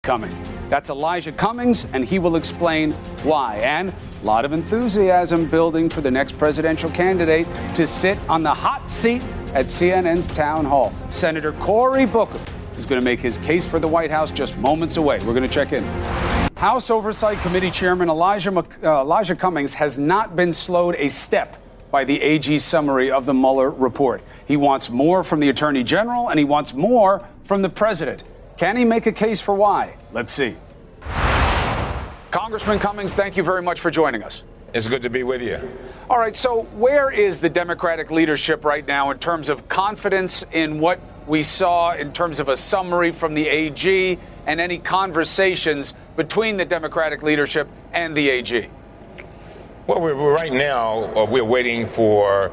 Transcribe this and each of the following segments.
coming. That's Elijah Cummings, and he will explain why. And a lot of enthusiasm building for the next presidential candidate to sit on the hot seat at CNN's town hall. Senator Cory Booker is going to make his case for the White House just moments away. We're going to check in. House Oversight Committee Chairman Elijah Cummings has not been slowed a step by the AG's summary of the Mueller report. He wants more from the Attorney General, and he wants more from the President. Can he make a case for why? Let's see. Congressman Cummings, thank you very much for joining us. It's good to be with you. All right, so where is the Democratic leadership right now in terms of confidence in what we saw in terms of a summary from the AG and any conversations between the Democratic leadership and the AG? Well, right now, we're waiting for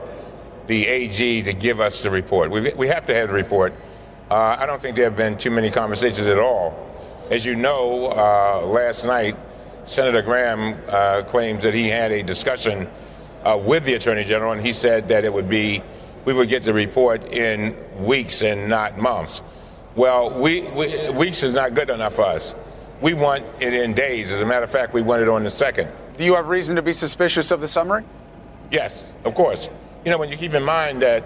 the AG to give us the report. We have to have the report. I don't think there have been too many conversations at all. As you know, last night, Senator Graham claims that he had a discussion with the Attorney General, and he said that we would get the report in weeks and not months. Well, weeks is not good enough for us. We want it in days. As a matter of fact, we want it on the 2nd. Do you have reason to be suspicious of the summary? Yes, of course. You know, when you keep in mind that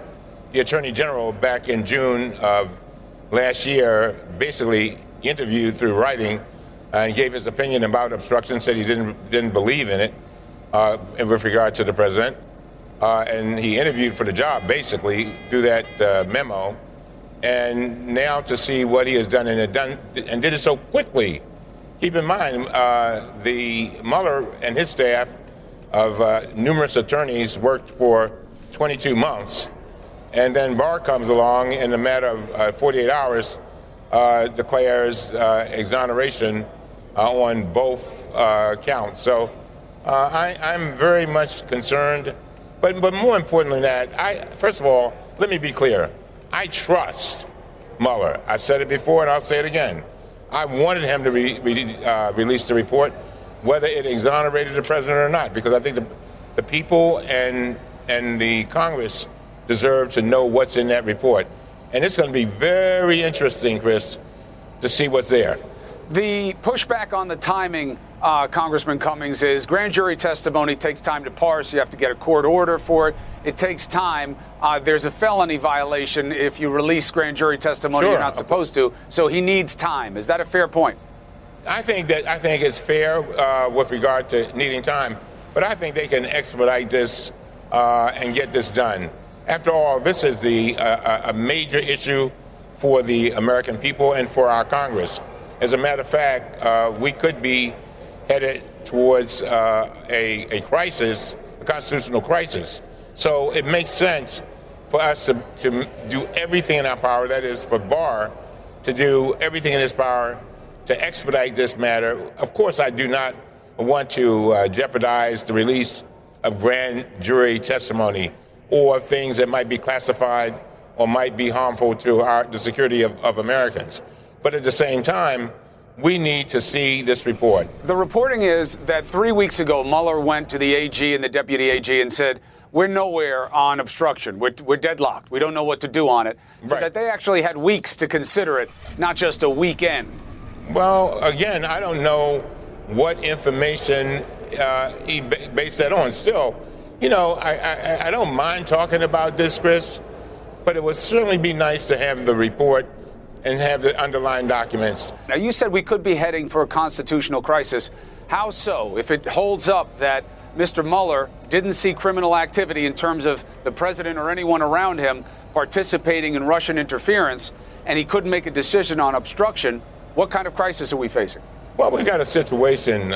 the Attorney General back in June of last year basically interviewed through writing and gave his opinion about obstruction, said he didn't believe in it with regard to the president. And he interviewed for the job basically through that memo. And now to see what he has done and did it so quickly. Keep in mind, the Mueller and his staff of numerous attorneys worked for 22 months. And then Barr comes along in a matter of 48 hours, declares exoneration on both counts. So I'm very much concerned. But more importantly than that, first of all, let me be clear. I trust Mueller. I said it before and I'll say it again. I wanted him to release the report, whether it exonerated the president or not, because I think the people and the Congress deserve to know what's in that report. And it's going to be very interesting, Chris, to see what's there. The pushback on the timing, Congressman Cummings, is grand jury testimony takes time to parse. You have to get a court order for it. It takes time. There's a felony violation if you release grand jury testimony you're not supposed to. So he needs time. Is that a fair point? I think it's fair with regard to needing time. But I think they can expedite this and get this done. After all, this is a major issue for the American people and for our Congress. As a matter of fact, we could be headed towards a crisis, a constitutional crisis. So it makes sense for us to do everything in our power, that is for Barr to do everything in his power to expedite this matter. Of course, I do not want to jeopardize the release of grand jury testimony or things that might be classified or might be harmful to the security of Americans. But at the same time, we need to see this report. The reporting is that 3 weeks ago, Mueller went to the AG and the deputy AG and said, we're nowhere on obstruction. We're deadlocked. We don't know what to do on it. So that they actually had weeks to consider it, not just a weekend. Well, again, I don't know what information he based that on. Still, you know, I don't mind talking about this, Chris, but it would certainly be nice to have the report and have the underlying documents. Now, you said we could be heading for a constitutional crisis. How so? If it holds up that Mr. Mueller didn't see criminal activity in terms of the president or anyone around him participating in Russian interference, and he couldn't make a decision on obstruction, what kind of crisis are we facing? Well, we've got a situation,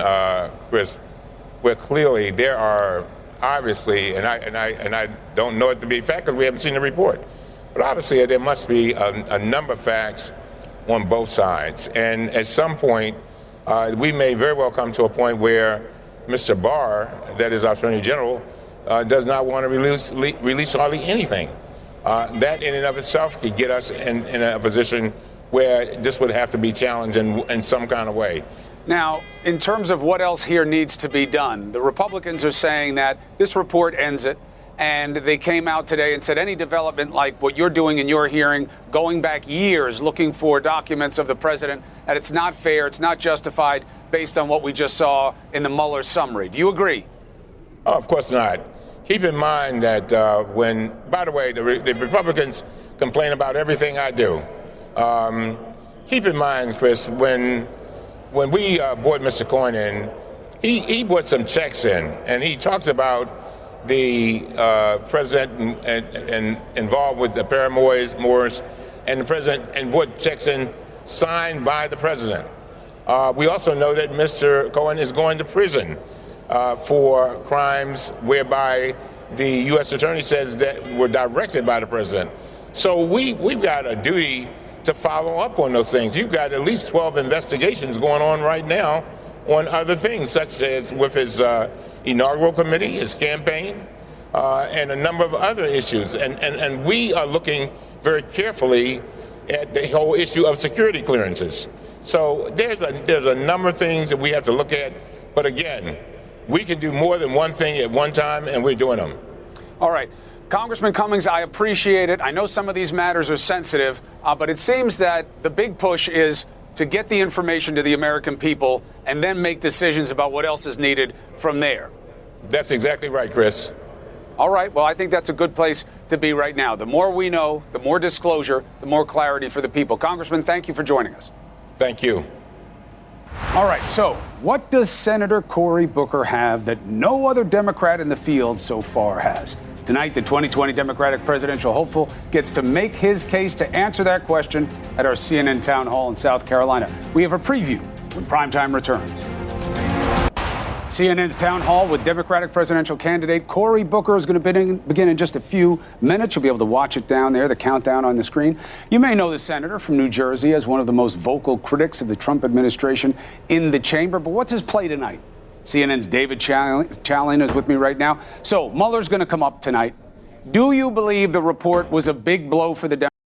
Chris, where clearly there are obviously, and I don't know it to be a fact because we haven't seen the report, but obviously there must be a number of facts on both sides. And at some point, we may very well come to a point where Mr. Barr, that is our Attorney General, does not want to release hardly anything. That in and of itself could get us in a position where this would have to be challenged in some kind of way. Now, in terms of what else here needs to be done, the Republicans are saying that this report ends it. And they came out today and said any development like what you're doing in your hearing, going back years looking for documents of the president, that it's not fair, it's not justified based on what we just saw in the Mueller summary. Do you agree? Oh, of course not. Keep in mind that by the way, the Republicans complain about everything I do. Keep in mind, Chris, when we brought Mr. Cohen in, he put some checks in, and he talks about the president and involved with the paramours and the president, and put checks in signed by the president. We also know that Mr. Cohen is going to prison for crimes whereby the U.S. attorney says that were directed by the president. So we've got a duty to follow up on those things. You've got at least 12 investigations going on right now on other things, such as with his inaugural committee, his campaign, and a number of other issues. And we are looking very carefully at the whole issue of security clearances. So there's a number of things that we have to look at. But again, we can do more than one thing at one time, and we're doing them. All right. Congressman Cummings, I appreciate it. I know some of these matters are sensitive, but it seems that the big push is to get the information to the American people and then make decisions about what else is needed from there. That's exactly right, Chris. All right. Well, I think that's a good place to be right now. The more we know, the more disclosure, the more clarity for the people. Congressman, thank you for joining us. Thank you. All right. So what does Senator Cory Booker have that no other Democrat in the field so far has? Tonight, the 2020 Democratic presidential hopeful gets to make his case to answer that question at our CNN town hall in South Carolina. We have a preview when primetime returns. CNN's town hall with Democratic presidential candidate Cory Booker is going to begin in just a few minutes. You'll be able to watch it down there, the countdown on the screen. You may know the senator from New Jersey as one of the most vocal critics of the Trump administration in the chamber. But what's his play tonight? CNN's David Chalian is with me right now. So Mueller's going to come up tonight. Do you believe the report was a big blow for the Democrats?